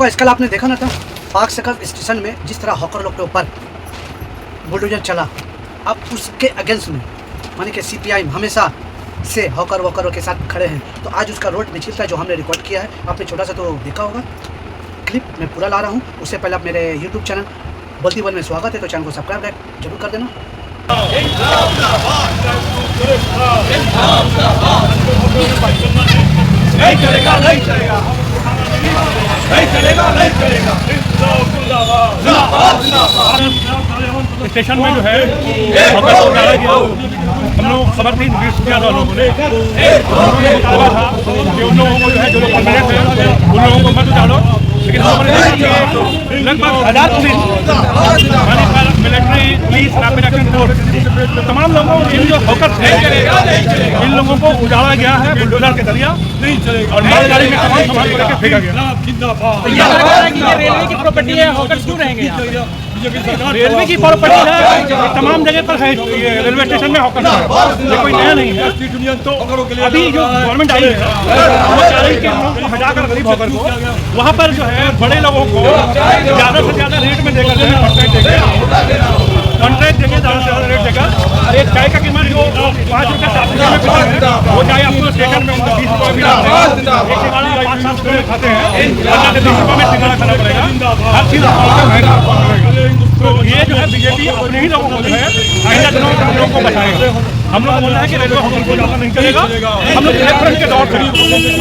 Guys, कल आपने देखा ना था पाक सर्कल स्टेशन में जिस तरह हॉकर लोग के ऊपर बुलडोजर चला, अब उसके अगेंस्ट में माने कि CPI हमेशा से हॉकर वॉकरों के साथ खड़े हैं। तो आज उसका रोड मिचिल था जो हमने रिकॉर्ड किया है, आपने छोटा सा तो देखा होगा क्लिप, मैं पूरा ला रहा हूँ। उससे पहले आप मेरे YouTube चैनल बोलती वन में स्वागत है, तो चैनल को सब्सक्राइब जरूर कर देना। नहीं चलेगा, नहीं चलेगा, नहीं चलेगा, नहीं चलेगा। स्टेशन में जो है हम लोग खबर थी, किया था लोगों ने था कि उन लोगों को जो है जो लोग कन्वीनियंट है उन लोगों को मत डालो, लेकिन हमने लगभग 1000 police military police rapid action force तमाम लोगों इन जो हॉकर्स हैं इन लोगों को उजाड़ा गया है बुलडोजर के जरिए और मालगाड़ी में तमाम सामान को लेकर फेंका गया। रेलवे की प्रॉपर्टी है, हॉकर्स क्यों रहेंगे? रेलवे की प्रॉपर्टी है, तमाम जगह पर है, रेलवे स्टेशन में हॉकर है, ये कोई नया नहीं है। तो अभी जो गवर्नमेंट आई है वो चाह रही है कि हम लोग को हटाकर गरीब हॉकर को वहाँ पर जो है बड़े लोगों को ज़्यादा से ज़्यादा रेट में देकर कॉन्ट्रैक्ट देंगे, ज़्यादा से ज़्यादा रेट देकर। और एक चाय का कीमत जो 5 रुपये 7 रुपये में बिकता है वो चाय आपको स्टेशन में 20 रुपये मिला है। एक सिंगाड़ा 5-7 रुपये में खाते हैं, 15 से 20 रुपये में सिंगाड़ा खाना पड़ेगा, हर चीज़ महंगा। तो ये जो है बीजेपी अपने ही लोगों को जो है आइंदा दिनों में हम लोगों को बचाएगा। हम लोग बोल रहे हैं कि रेलवे हॉकर को ज़्यादा नहीं करेगा, हम लोग इलेक्ट्रॉनिक के दौर पर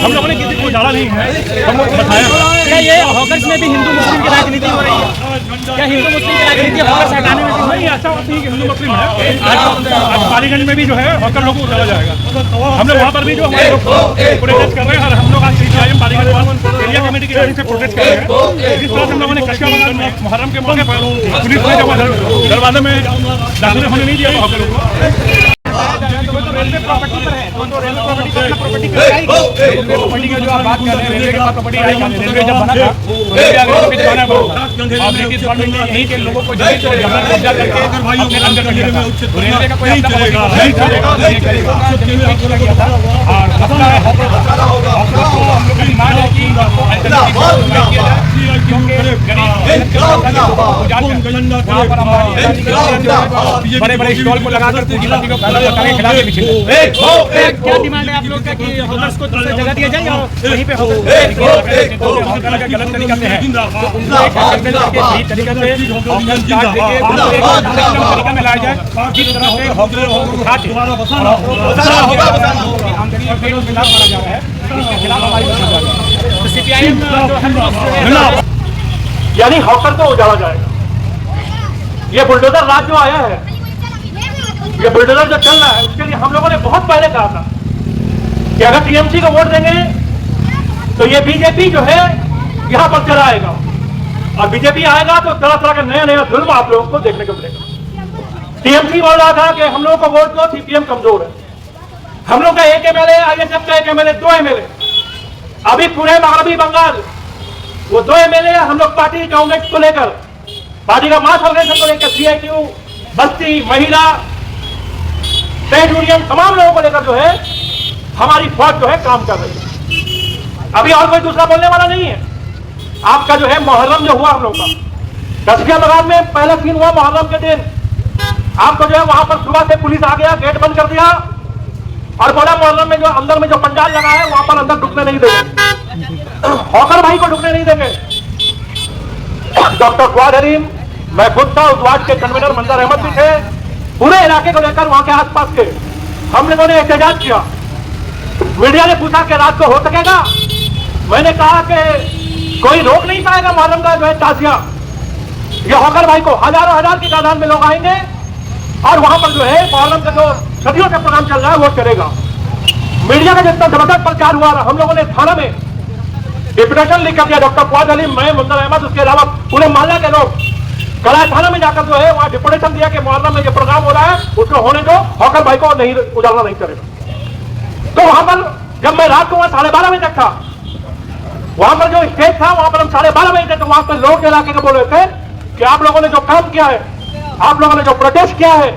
हम लोगों ने किसी को ज़्यादा नहीं है, हम लोग बताया। क्या ये हॉकर्स में भी हिंदू मुस्लिम की राजनीति हो रही है? क्या हिंदू मुस्लिम की राजनीति हॉकर्स हटाने में नहीं? ऐसा होती है कि हिंदू मुस्लिम है। आज पालीगंज में भी जो है हॉकर लोगों को उतारा जाएगा। हम लोग वहाँ पर भी जो हमारे लोग प्रोटेस्ट कर रहे हैं और हम लोग आज CPIM पालीगंज एरिया कमेटी की तरफ से प्रोटेस्ट कर रहे हैं। जिस तरह से हम लोगों ने कच्चा मुहर्रम के मौके पर पुलिस ने जब दरवाजे में दाखिल होने नहीं दिया हॉकर को। रेलवे प्रॉपर्टी पर है, तो रेलवे प्रॉपर्टी का प्रॉपर्टी रेलवे प्रॉपर्टी का जो आप बात कर रहे हैं, रेलवे का प्रॉपर्टी रेलवे जब बना था रेलवे आगे के जमाने में ब्रिटिश गवर्नमेंट ने यहीं के लोगों को जमीन को जबरन कब्जा करके अपने अंदर कर लिया था। रेलवे का कोई अपना नहीं चलेगा, नहीं करेगा, जमीन किया गया था। और मसला है हॉकर को हम लोग की मांग है कि क्योंकि गरीब बड़े-बड़े स्टॉल को लगाकर पूंजीपति को के खिलाफ पीछे क्या डिमांड है आप लोग का कि हॉकर्स को दूसरी जगह दिया जाए और वहीं पे हॉकर गलत तरीका से है तो सही तरीके से हॉकर चार्ज देके तरीका में लाया जाए, जिस तरह से हॉकर खाते आमदनी और पेड़ खिलाफ मारा जा रहा है, इसके खिलाफ हमारी तो CPIM यानी हॉकर को उजाड़ा जाएगा। ये बुलडोजर राज जो आया है, ये बुलडोजर जो चल रहा है, उसके लिए हम लोगों ने बहुत पहले कहा था कि अगर TMC को वोट देंगे तो ये बीजेपी जो है यहां पर चलाएगा और बीजेपी आएगा तो तरह तरह का नया नया जुल्म आप लोगों को देखने को मिलेगा। TMC बोल रहा था कि हम लोगों को वोट दो, CPM कमजोर है। हम लोग का एक MLA, ISF का एक MLA, 2 MLA अभी पूरे मगरबी बंगाल वो 2 MLA हम लोग पार्टी कांग्रेस को लेकर, पार्टी का मास ऑर्गेनाइजेशन को लेकर, CITU, बस्ती, महिला, ट्रेड यूनियन, तमाम लोगों को लेकर जो है हमारी फौज जो है काम कर रही है। अभी और कोई दूसरा बोलने वाला नहीं है। आपका जो है मुहर्रम जो हुआ हम लोग का गाजियाबाद में पहला सीन हुआ मुहर्रम के दिन, आपको जो है वहां पर सुबह से पुलिस आ गया, गेट बंद कर दिया और बोला मुहर्रम में जो अंदर में जो पंडाल लगा है वहां पर अंदर ढुकने नहीं देंगे, हॉकर भाई को ढुकने नहीं देंगे। डॉक्टर फुआद हलीम, मैं खुद था, उस वार्ड के कन्वीनर मंजर अहमद भी थे, पूरे इलाके को लेकर वहां के आसपास के हम लोगों ने एहतजाज किया। मीडिया ने पूछा कि रात को हो सकेगा, मैंने कहा कि कोई रोक नहीं पाएगा मुहर्रम का जो है ताजिया। ये हॉकर भाई को हजारों हजार की तादाद में लोग आएंगे और वहां पर जो है मुहर्रम का जो सदियों से प्रोग्राम चल रहा है वो चलेगा। मीडिया का जितना जबरदस्त प्रचार हुआ, हम लोगों ने थाना में डिप्यूटेशन लिख कर दिया। डॉक्टर फुआद हलीम, मैं, मंजर अहमद, उसके अलावा पूरे मोहल्ला के लोग कला थाना में जाकर जो है वहां डिप्यूटेशन दिया कि मुहर्रम में जो प्रोग्राम हो रहा है उसको होने दो, हॉकर भाई को नहीं उजाला नहीं करेगा। तो वहां पर जब मैं रात को वहां 12:30 बजे तक था, वहां पर जो स्टेज था वहां पर हम 12:30 बजे तक वहां पर लोग इलाके को बोल रहे थे कि आप लोगों ने जो काम किया है, आप लोगों ने जो प्रोटेस्ट किया है,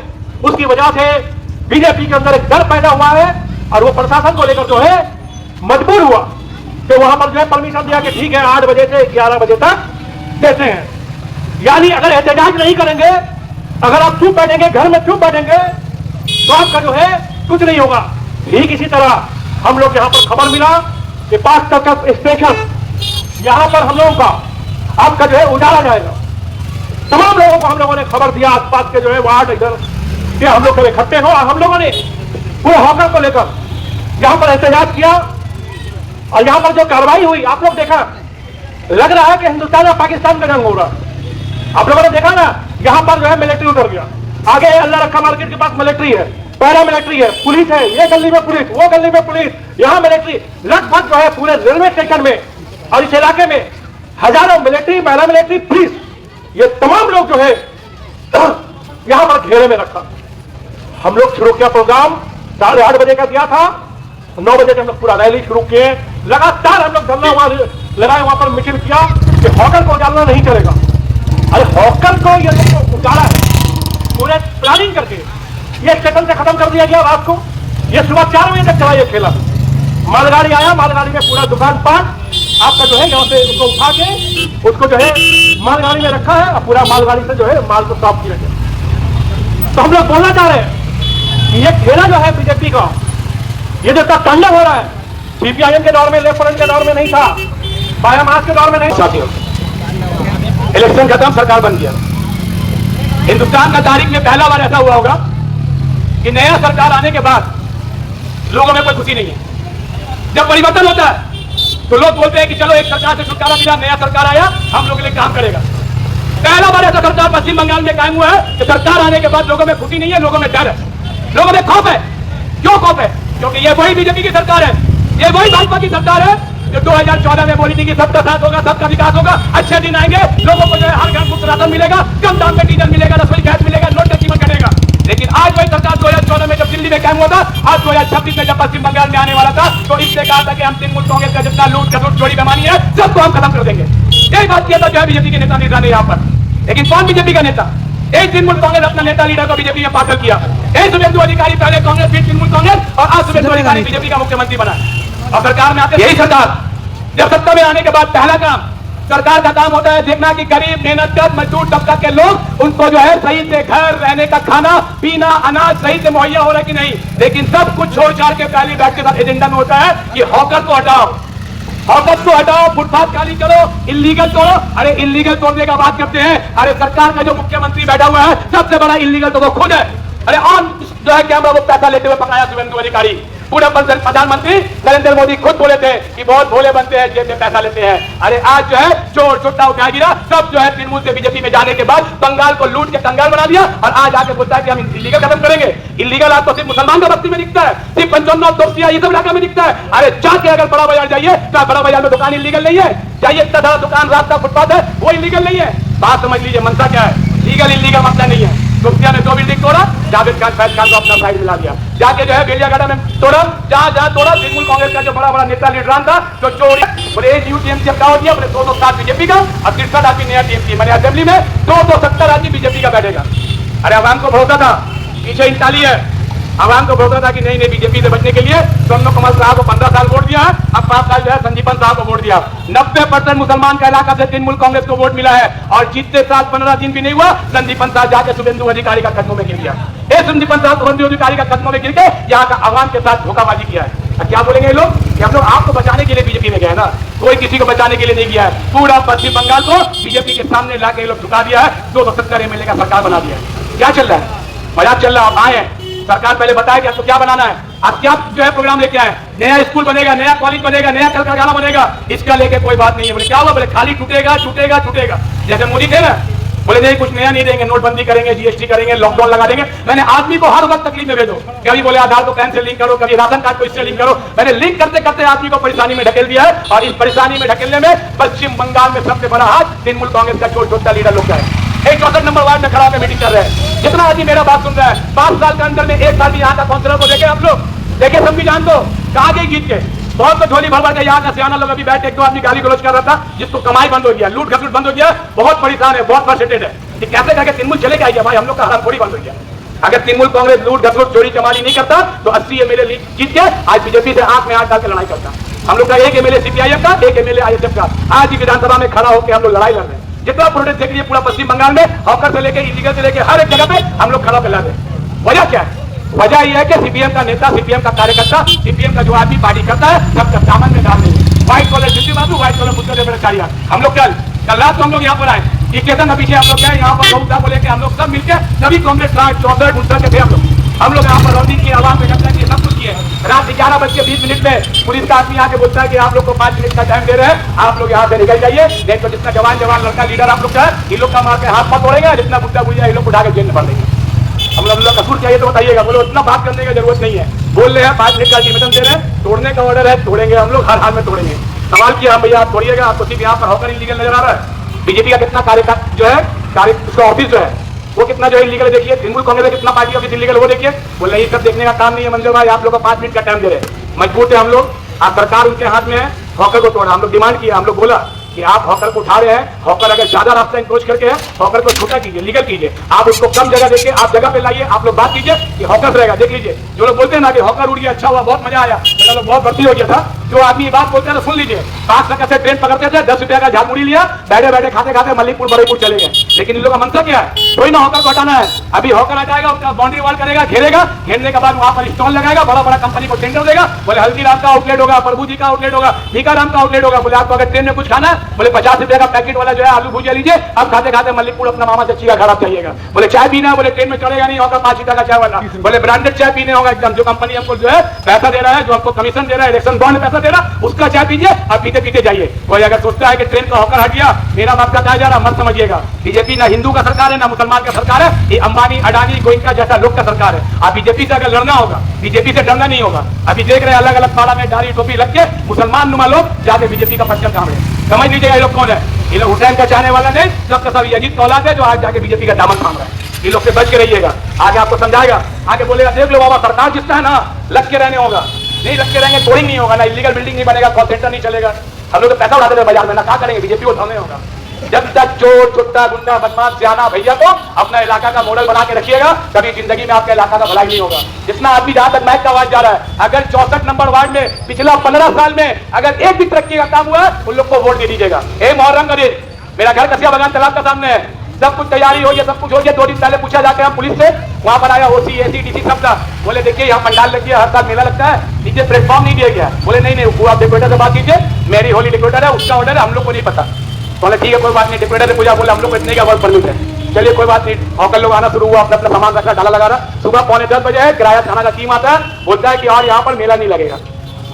उसकी वजह से बीजेपी के अंदर एक डर पैदा हुआ है और वो प्रशासन को लेकर जो है मजबूर हुआ कि वहां पर जो है परमिशन दिया कि ठीक है 8 बजे से 11 बजे तक देते हैं। यानी अगर एहतजाज नहीं करेंगे, अगर आप चुप बैठेंगे, घर में चुप बैठेंगे, तो आपका जो है कुछ नहीं होगा। ठीक इसी तरह हम लोग यहाँ पर खबर मिला कि 5 तक स्टेशन यहाँ पर हम लोगों का आपका जो है उजाला जाएगा। तमाम लोगों को हम लोगों ने खबर दिया, आसपास के जो है वार्ड इधर के हम लोग इकट्ठे हो, और हम लोगों ने पूरे हॉकर को लेकर यहाँ पर एहतजाज किया। और यहाँ पर जो कार्रवाई हुई आप लोग देखा, लग रहा है कि हिंदुस्तान और पाकिस्तान का जंग हो रहा है। आप लोगों ने देखा ना, यहाँ पर जो है मिलिट्री उतर गया, आगे अल्लाह रखा मार्केट के पास मिलिट्री है, पैरा मिलिट्री है, पुलिस है, ये गली में पुलिस, वो गली में पुलिस, यहाँ मिलिट्री, लगभग जो है पूरे रेलवे स्टेशन में और इस इलाके में हजारों मिलिट्री, पैरा मिलिट्री, पुलिस, ये तमाम लोग जो है यहाँ पर घेरे में रखा। हम लोग शुरू किया प्रोग्राम 8:30 बजे का दिया था, 9 बजे हम लोग पूरा रैली शुरू किए। लगातार हम लोग धरना वहां लगाए, वहां पर मीटिंग किया कि हॉकर को उजाड़ना नहीं चलेगा। अरे हॉकर को ये लोग उजाड़ा है, पूरे प्लानिंग करके ये स्टेशन से खत्म कर दिया गया रात को। ये सुबह 4 बजे तक चला ये खेला। मालगाड़ी आया, मालगाड़ी में पूरा दुकान पान आपका जो है यहाँ से उसको उठा के उसको जो है मालगाड़ी में रखा है, और पूरा मालगाड़ी से जो है माल को साफ किया गया। तो हम लोग बोलना चाह रहे हैं कि ये खेला जो है बीजेपी का, ये जो तांडव हो रहा है, सीपीआईएम के दौर में, लेफ्ट फ्रंट के दौर में नहीं था, बायामास के दौर में नहीं। साथियों, इलेक्शन खत्म, सरकार बन गया। हिंदुस्तान का तारीख में पहला बार ऐसा हुआ होगा कि नया सरकार आने के बाद लोगों में कोई खुशी नहीं है। जब परिवर्तन होता है तो लोग बोलते हैं कि चलो एक सरकार से छुटकारा मिला, नया सरकार आया, हम लोग के लिए काम करेगा। पहला बार ऐसा सरकार पश्चिम बंगाल में कायम हुआ है कि सरकार आने के बाद लोगों में खुशी नहीं है, लोगों में डर है, लोगों में खौफ है। क्यों खौफ है? क्योंकि ये वही बीजेपी की सरकार है, ये वही भाजपा की सरकार है जो 2014 में बोली थी कि सबका साथ होगा, सबका विकास होगा, अच्छे दिन आएंगे, लोगों को जो है हर घर मुफ्त राशन मिलेगा, कम दाम में डीजल मिलेगा, रसोई गैस मिलेगा, नोट का कीमत घटेगा। लेकिन आज वही सरकार 2014 में जब दिल्ली में कायम हुआ था, आज 2026 में जब पश्चिम बंगाल में आने वाला था, तो इसने कहा था कि हम तृणमूल कांग्रेस का जितना लूट खसोट चोरी बेमानी है सबको हम खत्म कर देंगे। यही बात किया था जो है बीजेपी के नेता ने यहाँ पर। लेकिन कौन बीजेपी का नेता? एक तृणमूल कांग्रेस अपना नेता लीडर को बीजेपी में पागल किया। एक शुभेंदु अधिकारी पहले कांग्रेस, फिर तृणमूल कांग्रेस, और आज शुभेंदु अधिकारी बीजेपी का मुख्यमंत्री बना। और सरकार में आते यही सरकार जब सत्ता में आने के बाद पहला काम सरकार का काम होता है देखना कि गरीब, मेहनतकश, मजदूर तबका के लोग, उनको जो है सही से घर, रहने का खाना पीना, अनाज सही से मुहैया हो रहा है कि नहीं। लेकिन सब कुछ छोड़ छाड़ के पहली बैठ के साथ एजेंडा में होता है कि हॉकर को हटाओ, हॉकर को हटाओ, फुटपाथ खाली करो, इल्लीगल तोड़ो। अरे इल्लीगल तोड़ने का बात करते हैं, अरे सरकार का जो मुख्यमंत्री बैठा हुआ है सबसे बड़ा इल्लीगल तो वो खुद है। अरे ऑन जो है कैमरा वो पैसा लेते हुए पकड़ाया शुभेंदु अधिकारी। पूरा प्रधानमंत्री नरेंद्र मोदी खुद बोले थे कि बहुत भोले बनते हैं, जेब में पैसा लेते हैं। अरे आज जो है चोर छुट्टा उठा गिरा, सब जो है तृणमूल से बीजेपी में जाने के बाद बंगाल को लूट के कंगाल बना दिया, और आज आके बोलता है कि हम इल्लीगल खत्म करेंगे। इल्लीगल आज तो सिर्फ मुसलमान का बस्ती में दिखता है, सिर्फ 55 तोपसिया ये सब इलाका में दिखता है। अरे जाके अगर बड़ा बाजार जाइए तो बड़ा बाजार में दुकान इल्लीगल नहीं है, जाइए इतना दुकान रास्ता फुटपाथ है वो इल्लीगल नहीं है। बात समझ लीजिए, मनसा क्या है, लीगल इल्लीगल मतलब नहीं है। तोपसिया में 2 बिल्डिंग तोड़ा, जावेद खान फैज खान को अपना साइड मिला दिया, जाके जो है बेलियागढ़ में तोड़ा, जहां तोड़ा तृणमूल कांग्रेस का जो बड़ा बड़ा नेता लीडरान था जो चोरी, बोले एक यूटीएमसी का हो दिया, बोले 207 बीजेपी का और 63 आदमी नया टीएमसी। मैंने असेंबली में 270 आदमी बीजेपी का बैठेगा। अरे आवाम को भरोसा था, पीछे इंसाली है, आवाम को भरोसा था कि नहीं बीजेपी से बचने के लिए तो हमने कमल साहब को 15 साल वोट दिया है, अब 5 साल जो है संजीवन साहब को वोट दिया। 90% मुसलमान का इलाका से तृणमूल कांग्रेस को वोट मिला है, और जीतते साथ 15 दिन भी नहीं हुआ, संजीवन साहब जाकर शुभेंदु अधिकारी का कदमों में गिर गया। संजीवन साहब शुभेंदु अधिकारी का कदमों में गिर के यहाँ का आवाम के साथ धोखाबाजी किया है। क्या बोलेंगे ये लोग कि हम लोग आपको बचाने के लिए बीजेपी में गए ना, कोई किसी को बचाने के लिए नहीं गया है। पूरा पश्चिम बंगाल को बीजेपी के सामने लाके ये लोग झुका दिया है, 270 एमएलए का सरकार बना दिया है। क्या चल रहा है? मजाक चल रहा है। आप आए सरकार पहले बताया कि आपको क्या बनाना है, आप क्या जो है प्रोग्राम लेके आए, नया स्कूल बनेगा, नया कॉलेज बनेगा, नया कल कारखाना बनेगा, इसका लेके कोई बात नहीं है। बोले क्या हुआ? बोले खाली टूटेगा टूटेगा टूटेगा। जैसे मोदी थे ना, बोले नहीं कुछ नया नहीं देंगे, नोटबंदी करेंगे, जीएसटी करेंगे, लॉकडाउन लगा देंगे। मैंने आदमी को हर वक्त तकलीफ में भेजो, कभी बोले आधार को पैन से लिंक करो, कभी राशन कार्ड को इससे लिंक करो। मैंने लिंक करते करते आदमी को परेशानी में ढकेल दिया है, और इस परेशानी में ढकेलने में पश्चिम बंगाल में सबसे बड़ा हाथ तृणमूल कांग्रेस का चोर छोटा लीडर लोग का है। 64 नंबर वार्ड में खड़ा होकर मीटिंग कर रहे हैं। जितना आदमी मेरा बात सुन रहा है, 5 साल के अंदर में 1 साल भी यहाँ का काउंसलर को देखे आप लोग, देखे सब भी जान दो कहाँ गई जीत के। बहुत तो झोली भर भर के यहाँ का सियाना लोग अभी बैठे, 1-2 आदमी गाली गलौज कर रहा था, जिसको कमाई बंद हो गया, लूट घसलूट बंद हो गया, बहुत परेशान है, बहुत फ्रस्ट्रेटेड है कि कैसे करके तृणमूल चले गया भाई, हम लोग का हाथ थोड़ी बंद हो गया। अगर तृणमूल कांग्रेस लूट घसलूट चोरी चमारी नहीं करता तो 80 एमएलए जीत के आज बीजेपी से आंख में आंख डाल के लड़ाई करता। हम लोग का एक एमएलए सीपीआईएम का, एक एमएलए आईएसएफ का आज ही विधानसभा में खड़ा होकर हम लोग लड़ाई लड़ रहे हैं। जितना प्रोटेस्ट देख लीजिए पूरा पश्चिम बंगाल में हॉकर से लेकर इलीगल से लेकर हर एक जगह पे हम लोग खड़ा कर लड़ रहे हैं। वजह क्या है? वजह यह है कि सीपीएम का नेता, सीपीएम का कार्यकर्ता, सीपीएम का जो आदमी पार्टी करता है सब दामन में डाल देंगे। व्हाइट कॉलर जितने बाबू, व्हाइट कॉलर मुद्दे बेरोजगारियां। हम लोग कल रात को हम लोग यहाँ पर आए, स्टेशन के पीछे हम लोग क्या यहाँ पर बहुत बोले कि हम लोग सब मिलकर सभी कांग्रेस 64 उनसठ के थे हम लोग यहाँ पर रौदी की आवाज में करते हैं, सब कुछ किए। रात 11:20 में पुलिस का आदमी आके बोलता है कि आप लोग को 5 मिनट का टाइम दे रहे हैं, आप लोग यहाँ से निकल जाइए, नहीं तो जितना जवान लड़का लीडर आप लोग का है इन लोग का मार के हाथ पाथ तोड़ेंगे, जितना बुद्धा बुझा इन लोग उठा के जेल में भर देंगे। हम लोग कसूर चाहिए तो बताइएगा, बोलो इतना बात करने की जरूरत नहीं है। बोल रहे हैं 5 मिनट का अल्टीमेटम दे रहे हैं, तोड़ने का ऑर्डर है, तोड़ेंगे हम लोग, हर हाल में तोड़ेंगे। सवाल किया हम भैया आप तोड़िएगा, आपको सिर्फ यहाँ पर होकर इलीगल नजर आ रहा है। बीजेपी का कितना कार्यकाल जो है उसका ऑफिस जो है वो कितना जो है इलीगल देखिए, तृणमूल कांग्रेस कितना पार्टी ऑफिस इलीगल वो देखिए। बोले ये सब देखने का काम नहीं है मंजूर भाई, आप लोग को 5 मिनट का टाइम दे रहे हैं, मजबूत है हम लोग। आप सरकार उनके हाथ में है, हॉकर को तोड़ा। हम लोग डिमांड किया, हम लोग बोला कि आप हॉकर को उठा रहे हैं, हॉकर अगर ज्यादा रास्ता इंक्रोच करके है हॉकर को छोटा कीजिए, लीगल कीजिए, आप उसको कम जगह देके आप जगह पे लाइए, आप लोग बात कीजिए कि हॉकर रहेगा। देख लीजिए जो लोग बोलते हैं ना कि हॉकर उड़ गया, अच्छा हुआ, बहुत मजा आया, मेरा लोग बहुत भर्ती हो गया था, जो आदमी बात बोलते हैं तो सुन लीजिए। 5 टका से ट्रेन पकड़ते थे, 10 रुपया का झालमुड़ी लिया, बैठे बैठे खाते खाते मल्लीपुर बड़ेपुर चले गए। लेकिन इन लोगों का मंशा क्या है? कोई ना हॉकर को हटाना है। अभी हॉकर हटाएगा, उसका बाउंड्री वॉल करेगा, घेरेगा, घेरने के बाद वहां पर स्टॉल लगाएगा, बड़ा बड़ा कंपनी को टेंडर देगा, बोले हल्दीराम का आउटलेट होगा, प्रभु जी का आउटलेट होगा, भीखाराम का आउटलेट होगा। बोले आपको अगर ट्रेन में कुछ खाना है, बोले 50 रुपया का पैकेट वाला जो है आलू भुजिया लीजिए, अब खाते खाते मल्लीपुर अपना मामा चच्ची का खराब चाहिएगा। बोले चाय पीना है, बोले ट्रेन में चढ़ेगा नहीं, होगा 5 रुपया का चाय वाला, बोले ब्रांडेड चाय पीने होगा एकदम, जो कंपनी हमको जो है पैसा दे रहा है, जो हमको कमीशन दे रहा है, इलेक्शन बॉन्ड पैसा दे रहा है, उसका चाय पीजिए, अब पीते पीते जाइए। कोई अगर सोचता है कि ट्रेन का हॉकर हट गया मेरा बाप का कहा जा रहा, मत समझिएगा। बीजेपी ना हिंदू का सरकार है ना मुसलमान का सरकार है, ये अंबानी अडानी गोइंका जैसा लोग का सरकार है। आप बीजेपी से अगर लड़ना होगा, बीजेपी से डरना नहीं होगा। अभी देख रहे हैं अलग अलग पाड़ा में दाढ़ी टोपी लग के मुसलमान नुमा लोग जाके बीजेपी का परचम थाम रहे। समझ लीजिएगा ये लोग कौन है? ये लोग हुसैन का चाहने वाला नहीं, सबका सब यजीद का औलाद है जो आज जाके बीजेपी का दामन थाम रहा है। इन लोग से बच के रहिएगा, आगे आपको समझाएगा, आगे बोलेगा देख लो बाबा सरकार जिसका है ना लग के रहने होगा, नहीं लग के रहेंगे तोड़िंग नहीं होगा, ना इलीगल बिल्डिंग नहीं बनेगा, कॉल सेंटर नहीं चलेगा। हम लोग पैसा उड़ाते रहे बाजार में, ना क्या करेंगे, बीजेपी को थामने होगा। जब तक चोर चुट्टा गुंडा बदमाश सियाना भैया को अपना इलाका का मॉडल बना के रखिएगा, कभी जिंदगी में आपका इलाका का भलाई नहीं होगा। जितना आदमी जहां तक मैच का आवाज जा रहा है, अगर 64 नंबर वार्ड में पिछला 15 साल में अगर एक भी तरक्की का काम हुआ है उन लोग को वोट दे दीजिएगा। मुहर्रम का दिन मेरा घर कसिया बागान तालाब का सामने है, सब कुछ तैयारी हो गया, सब कुछ हो गया। 2 दिन पहले पूछा जाके हम पुलिस से, वहां पर आया ओसी एसी डीसी सब का, बोले देखिए यहाँ पंडाल लग गया, हर साल मेला लगता है, नीचे प्लेटफॉर्म नहीं दिया गया। बोले नहीं वो आप डेकोरेटर से बात कीजिए, मेरी होली डेकोरेटर है, उसका ऑर्डर है, हम लोग को नहीं पता। बोले ठीक है कोई बात नहीं, डेकोरेटर से पूछा, बोले हम लोग को इतने का वर्क परमिट है, चलिए कोई बात नहीं। हॉकर लोग आना शुरू हुआ, अपना अपना सामान रखना, डाला लगा रहा। सुबह 9:45 बजे है, किराया थाना का टीम आता है, बोलता है कि और यहाँ पर मेला नहीं लगेगा।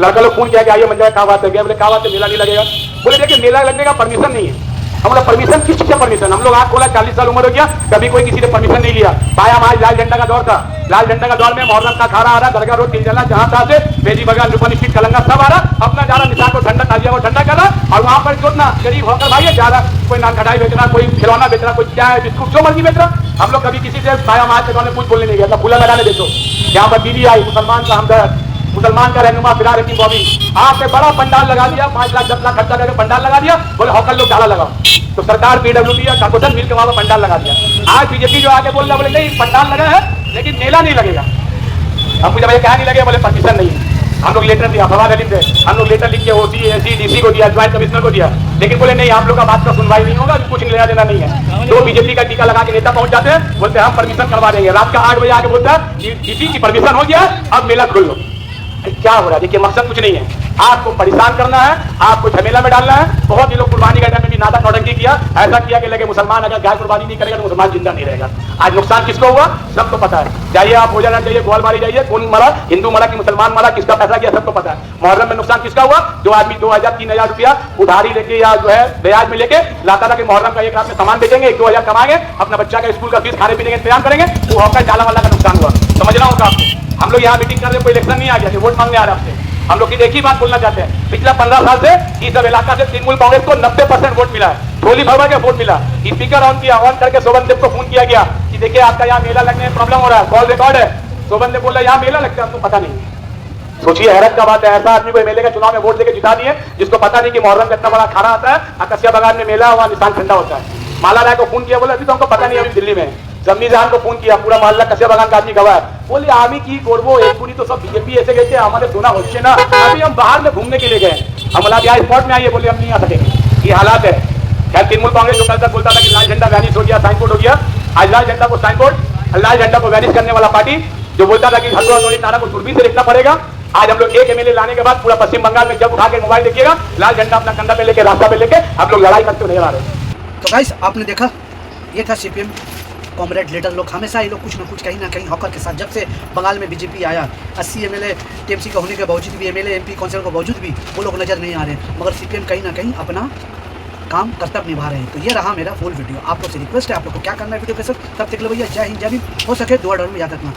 लड़का लोग फोन किया कि आइए मंजर क्या बात है, बोले क्या बात है मेला नहीं लगेगा। बोले देखिए मेला लगने का परमिशन नहीं है। हम लोग परमिशन किस चीज का परमिशन, हम लोग आँख खोला 40 साल उम्र हो गया, कभी कोई किसी ने परमिशन नहीं लिया। पाया आज लाल झंडा का दौर था, लाल झंडा का दौर में मुहर्रम का खाना आ रहा, दरगाह रोड तिलजला जहां तहां से बेजी बगान लुपन स्ट्रीट कलंगा सब आ रहा, अपना जा रहा निशान को ठंडा ताजिया को ठंडा कर रहा। और वहां पर जो ना गरीब होकर भाई जा रहा, कोई नान खटाई बेच रहा, कोई खिलौना बेच रहा, कोई चाय बिस्कुट जो मर्जी बेच रहा। हम लोग कभी किसी से पाया माज के दौर में कुछ बोलने नहीं गया, खुला मैदान देखो। यहाँ पर दीदी आई, मुसलमान का हमदर्द, मुसलमान का रहनुमा फिरार की बॉबी, आपने बड़ा पंडाल लगा दिया, 5 लाख 10 लाख खर्चा करके पंडाल लगा दिया, बोले हॉकर लोग डाला लगाओ। तो सरकार पीडब्ल्यूडी या कॉर्पोरेशन मिल के वहां पर पंडाल लगा दिया। आज बीजेपी जो आके बोल रहा, बोले नहीं पंडाल लगा है लेकिन मेला नहीं लगेगा। हम पूछा भाई क्या नहीं लगेगा, बोले परमिशन नहीं है। हम लोग लेटर दिया, फवाद अली से हम लोग लेटर लिख के ओसी एसी डीसी को दिया, ज्वाइंट कमिश्नर को दिया, लेकिन बोले नहीं आप लोग का बात का सुनवाई नहीं होगा, कुछ लेना देना नहीं है। तो बीजेपी का टीका लगा के नेता पहुंच जाते हैं, बोलते हैं हम परमिशन करवा देंगे। रात का 8 बजे आके बोलता है डीसी की परमिशन हो गया, अब मेला खोल लो। क्या हो रहा है देखिए, मकसद कुछ नहीं है, आपको परेशान करना है, आपको झमेला में डालना है। बहुत ही लोग कुर्बानी का टाइम में भी नाटक नौटंकी किया, ऐसा किया कि लगे मुसलमान अगर गाय कुर्बानी नहीं करेगा तो मुसलमान जिंदा नहीं रहेगा। आज नुकसान किसको हुआ सबको पता है। जाइए आप हो जाना चाहिए, ग्वालबारी जाइए, कौन मरा, हिंदू मरा कि मुसलमान मरा, किसका पैसा किया सबको पता है। मुहर्रम में नुकसान किसका हुआ, जो आदमी 2000-3000 रुपया उधारी लेके या जो है ब्याज में लेके लाता था कि मुहर्रम का एक रात में सामान बेचेंगे, 1-2 हजार कमाएंगे, अपना बच्चा का स्कूल का फीस खाने पीने का इंतजाम करेंगे, वो होकर जाला वाला का नुकसान हुआ। समझना होगा आपको। हम लोग यहाँ मीटिंग कर रहे, कोई इलेक्शन नहीं आ गया, वोट मांगने आ रहे आपसे। हम लोग एक ही बात बोलना चाहते हैं, पिछला 15 साल से इस सब इलाका से तृणमूल कांग्रेस को 90% वोट मिला है, थोली भरवा के वोट मिला। स्पीकर ऑन किया, ऑन करके शोभन देव को फोन किया गया कि देखिए आपका यहाँ मेला लगने में प्रॉब्लम हो रहा है, कॉल रिकॉर्ड है। शोभन देव बोला यहाँ मेला लगता है, आपको पता नहीं। सोचिए हैरत का बात है, ऐसा आदमी को एमएलए के चुनाव में वोट देकर जिता दिए जिसको पता नहीं कि मुहर्रम का इतना बड़ा खाना आता है, अकसिया बागान में मेला हुआ, निशान ठंडा होता है। माला राय को फोन किया, बोला अभी तो हमको पता नहीं, अभी दिल्ली में। जमीन जहान को फोन किया, पूरा मोहल्ला कसिया बागान का आदमी गवाह है, বলি আমি কি করব এক্ষুনি তো सब बीजेपी এসে গেছে আমাদের শোনা হচ্ছে না अभी हम बाहर में घूमने के लिए गए हम बोला यार स्पॉट में आइए बोले हम नहीं आ सकेंगे ये हालात है खैर तृणमूल कांग्रेस जो कल तक बोलता था कि लाल झंडा वैनिश हो गया साइन बोर्ड हो गया आज लाल झंडा को साइन बोर्ड लाल झंडा को वैनिश करने वाला पार्टी जो बोलता था कि हल्द्वानी और नारा को दूरबीन से देखना पड़ेगा आज हम लोग एक एमएलए लाने के बाद पूरा पश्चिम बंगाल में जब उठा के मोबाइल देखिएगा लाल झंडा अपना कंधा पे लेके रास्ता पे लेके हम लोग लड़ाई करते हुए नजर आ रहे हैं। तो गाइस आपने देखा ये था सीपीएम कॉमरेड लीडर लोग। हमेशा ये लोग कुछ ना कुछ कहीं ना कहीं हॉकर के साथ, जब से बंगाल में बीजेपी आया 80 एमएलए टीएमसी का होने के बावजूद भी, एमएलए एमपी काउंसिलर के बावजूद भी वो लोग नज़र नहीं आ रहे हैं, मगर सीपीएम कहीं ना कहीं अपना काम कर्तव्य निभा रहे हैं। तो ये रहा मेरा फुल वीडियो। आप लोग से रिक्वेस्ट है, आप लोग को क्या करना है वीडियो के साथ तब तक लो भैया। जय हिंद जय भीम। हो सके दुआ डर में याद रखना।